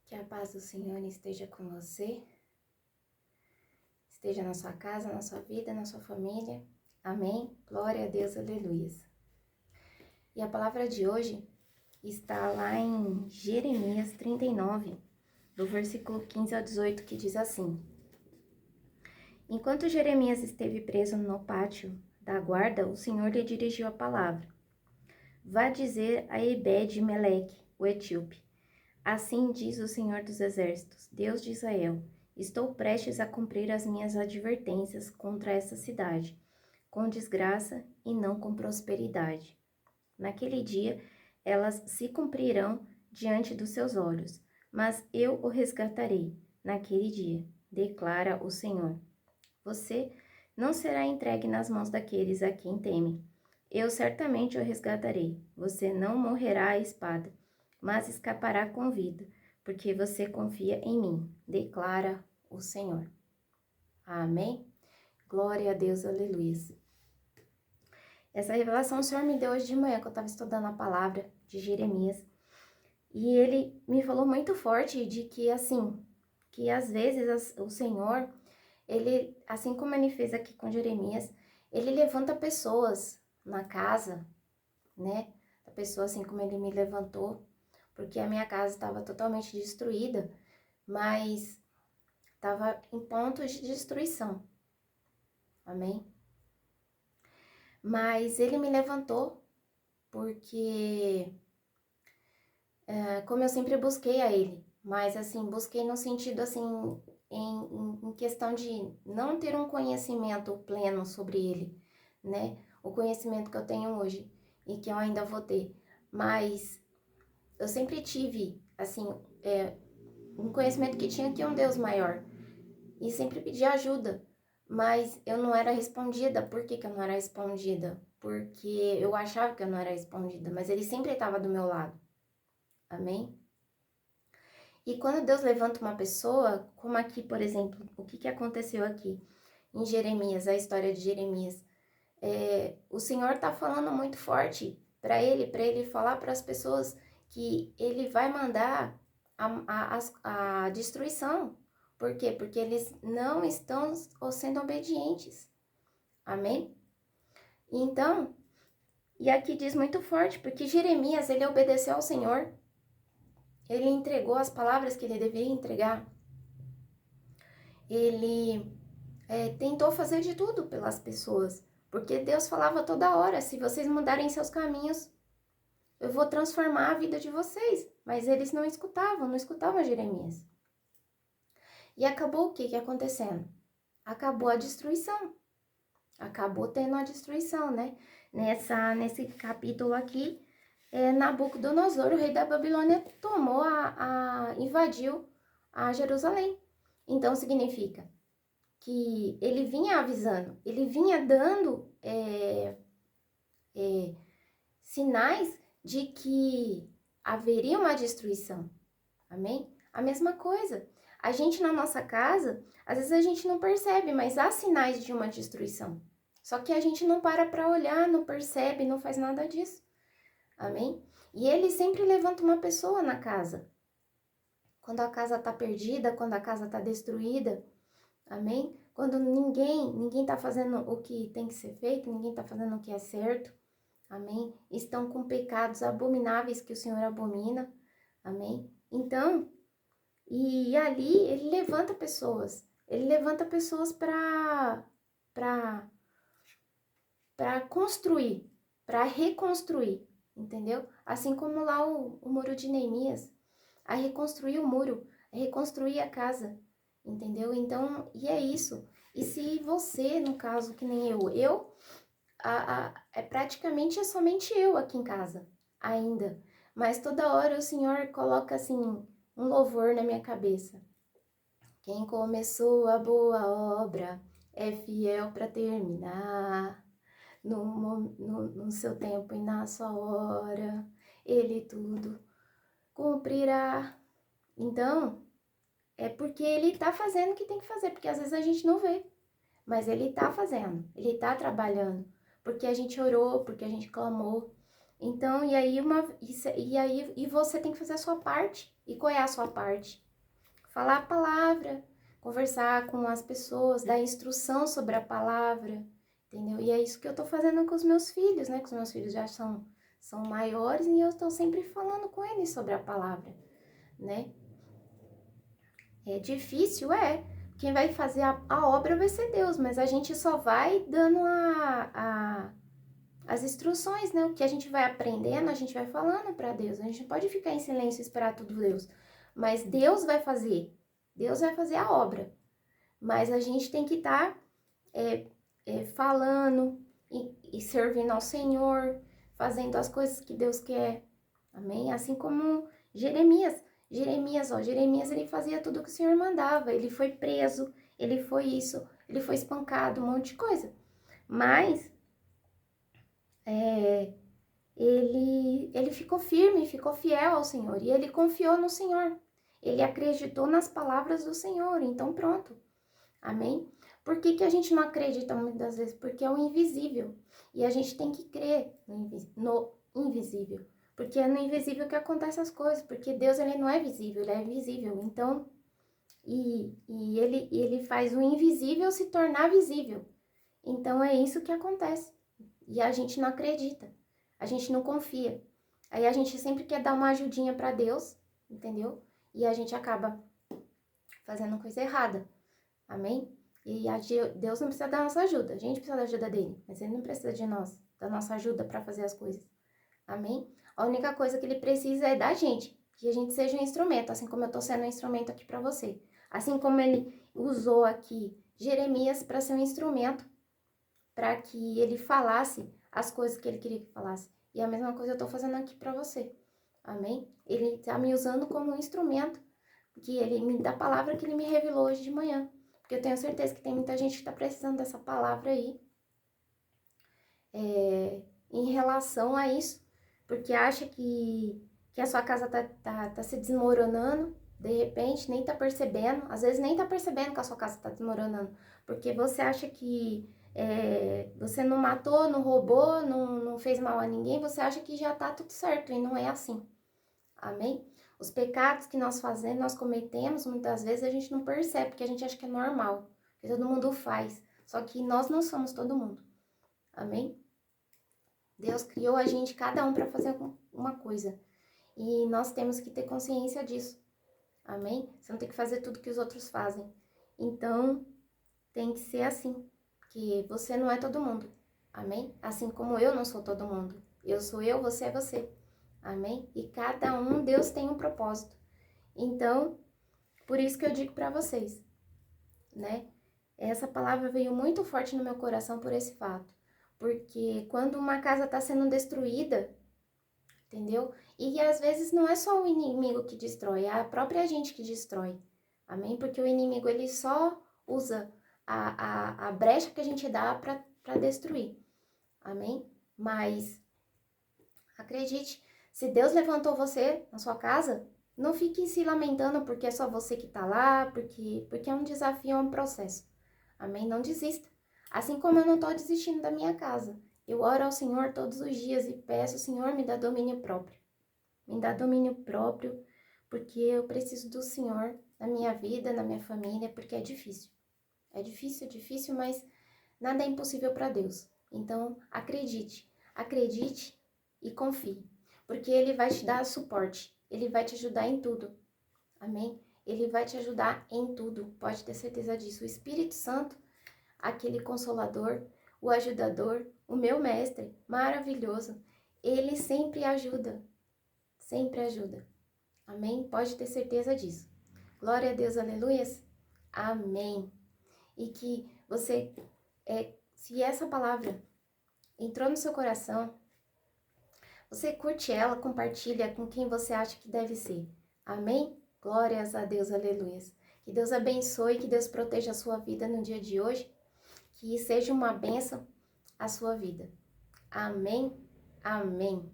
Que a paz do Senhor esteja com você, esteja na sua casa, na sua vida, na sua família. Amém? Glória a Deus, aleluia. E a palavra de hoje está lá em Jeremias 39, do versículo 15 ao 18, que diz assim: Enquanto Jeremias esteve preso no pátio da guarda, o Senhor lhe dirigiu a palavra. Vá dizer a Ebed-Meleque, o etíope: Assim diz o Senhor dos Exércitos, Deus de Israel: Estou prestes a cumprir as minhas advertências contra essa cidade, com desgraça e não com prosperidade. Naquele dia, elas se cumprirão diante dos seus olhos, mas eu o resgatarei naquele dia, declara o Senhor. Você não será entregue nas mãos daqueles a quem temem. Eu certamente o resgatarei. Você não morrerá à espada, mas escapará com vida, porque você confia em mim, declara o Senhor. Amém? Glória a Deus, aleluia. Essa revelação o Senhor me deu hoje de manhã, que eu estava estudando a palavra de Jeremias. E ele me falou muito forte de que, assim, que às vezes o Senhor, ele, assim como ele fez aqui com Jeremias, ele levanta pessoas na casa, né? A pessoa, assim como ele me levantou, porque a minha casa estava totalmente destruída, mas estava em pontos de destruição. Amém? Mas ele me levantou porque, como eu sempre busquei a ele, mas assim, busquei no sentido assim, em questão de não ter um conhecimento pleno sobre ele, né? O conhecimento que eu tenho hoje e que eu ainda vou ter. Mas eu sempre tive, assim, um conhecimento que tinha que um Deus maior. E sempre pedi ajuda. Mas eu não era respondida. Por que eu não era respondida? Porque eu achava que eu não era respondida. Mas ele sempre estava do meu lado. Amém? E quando Deus levanta uma pessoa, como aqui, por exemplo, o que aconteceu aqui em Jeremias, a história de Jeremias, o Senhor está falando muito forte para ele falar para as pessoas que ele vai mandar a destruição. Por quê? Porque eles não estão sendo obedientes. Amém? Então, e aqui diz muito forte, porque Jeremias, ele obedeceu ao Senhor. Ele entregou as palavras que ele deveria entregar. Ele tentou fazer de tudo pelas pessoas. Porque Deus falava toda hora, se vocês mudarem seus caminhos, eu vou transformar a vida de vocês. Mas eles não escutavam Jeremias. E acabou o que acontecendo? Acabou a destruição. Acabou tendo a destruição, né? Nesse capítulo aqui, Nabucodonosor, o rei da Babilônia, invadiu a Jerusalém. Então, significa que ele vinha avisando, ele vinha dando sinais de que haveria uma destruição. Amém? A mesma coisa. A gente na nossa casa, às vezes a gente não percebe, mas há sinais de uma destruição. Só que a gente não para olhar, não percebe, não faz nada disso. Amém? E ele sempre levanta uma pessoa na casa. Quando a casa está perdida, quando a casa está destruída. Amém? Quando ninguém está fazendo o que tem que ser feito, ninguém está fazendo o que é certo. Amém? Estão com pecados abomináveis que o Senhor abomina. Amém? Então, e ali ele levanta pessoas. Ele levanta pessoas para construir, para reconstruir, entendeu? Assim como lá o muro de Neemias, a reconstruir o muro, a reconstruir a casa, entendeu? Então, e é isso. E se você, no caso, que nem praticamente somente eu aqui em casa, ainda. Mas toda hora o Senhor coloca, assim, um louvor na minha cabeça. Quem começou a boa obra é fiel para terminar. No seu tempo e na sua hora, ele tudo cumprirá. Então, é porque ele tá fazendo o que tem que fazer, porque às vezes a gente não vê, mas ele tá fazendo, ele tá trabalhando, porque a gente orou, porque a gente clamou, Então, e você tem que fazer a sua parte. E qual é a sua parte? Falar a palavra, conversar com as pessoas, dar instrução sobre a palavra, entendeu? E é isso que eu tô fazendo com os meus filhos, né? Que os meus filhos já são maiores e eu estou sempre falando com eles sobre a palavra, né? É difícil, é. Quem vai fazer a obra vai ser Deus, mas a gente só vai dando as instruções, né? O que a gente vai aprendendo, a gente vai falando para Deus. A gente não pode ficar em silêncio e esperar tudo Deus. Mas Deus vai fazer. Deus vai fazer a obra. Mas a gente tem que estar falando e servindo ao Senhor, fazendo as coisas que Deus quer. Amém? Assim como Jeremias. Jeremias, ele fazia tudo que o Senhor mandava. Ele foi preso, ele foi isso, ele foi espancado, um monte de coisa. Mas ele ficou firme, ficou fiel ao Senhor. E ele confiou no Senhor. Ele acreditou nas palavras do Senhor. Então pronto. Amém? Por que a gente não acredita muitas vezes? Porque é o invisível. E a gente tem que crer no invisível. Porque é no invisível que acontecem as coisas. Porque Deus, ele não é visível, ele é invisível. Então, ele faz o invisível se tornar visível. Então, é isso que acontece. E a gente não acredita. A gente não confia. Aí a gente sempre quer dar uma ajudinha para Deus, entendeu? E a gente acaba fazendo coisa errada. Amém? E Deus não precisa da nossa ajuda, a gente precisa da ajuda dele, mas ele não precisa de nós, da nossa ajuda para fazer as coisas. Amém? A única coisa que ele precisa é da gente, que a gente seja um instrumento, assim como eu tô sendo um instrumento aqui para você. Assim como ele usou aqui Jeremias para ser um instrumento, para que ele falasse as coisas que ele queria que falasse. E a mesma coisa eu tô fazendo aqui para você. Amém? Ele tá me usando como um instrumento, que ele me dá a palavra que ele me revelou hoje de manhã. Porque eu tenho certeza que tem muita gente que está precisando dessa palavra aí em relação a isso. Porque acha que a sua casa tá se desmoronando, de repente, nem tá percebendo. Às vezes nem tá percebendo que a sua casa tá desmoronando. Porque você acha que você não matou, não roubou, não fez mal a ninguém, você acha que já tá tudo certo. E não é assim. Amém? Os pecados que nós fazemos, nós cometemos, muitas vezes a gente não percebe, porque a gente acha que é normal, que todo mundo faz. Só que nós não somos todo mundo. Amém? Deus criou a gente, cada um, para fazer uma coisa. E nós temos que ter consciência disso. Amém? Você não tem que fazer tudo que os outros fazem. Então, tem que ser assim. Que você não é todo mundo. Amém? Assim como eu não sou todo mundo. Eu sou eu, você é você. Amém? E cada um, Deus tem um propósito. Então, por isso que eu digo para vocês, né? Essa palavra veio muito forte no meu coração por esse fato. Porque quando uma casa está sendo destruída, entendeu? E às vezes não é só o inimigo que destrói, é a própria gente que destrói. Amém? Porque o inimigo, ele só usa a brecha que a gente dá para destruir. Amém? Mas, acredite, se Deus levantou você na sua casa, não fique se lamentando porque é só você que tá lá, porque é um desafio, é um processo. Amém? Não desista. Assim como eu não tô desistindo da minha casa. Eu oro ao Senhor todos os dias e peço, Senhor, me dá domínio próprio. Me dá domínio próprio, porque eu preciso do Senhor na minha vida, na minha família, porque é difícil. É difícil, mas nada é impossível para Deus. Então, acredite e confie, porque Ele vai te dar suporte, Ele vai te ajudar em tudo. Amém? Ele vai te ajudar em tudo, pode ter certeza disso. O Espírito Santo, aquele consolador, o ajudador, o meu mestre, maravilhoso, ele sempre ajuda, sempre ajuda. Amém? Pode ter certeza disso. Glória a Deus, aleluias. Amém. E que você, se essa palavra entrou no seu coração, você curte ela, compartilha com quem você acha que deve ser. Amém? Glórias a Deus, aleluias. Que Deus abençoe, que Deus proteja a sua vida no dia de hoje, que seja uma bênção a sua vida. Amém? Amém.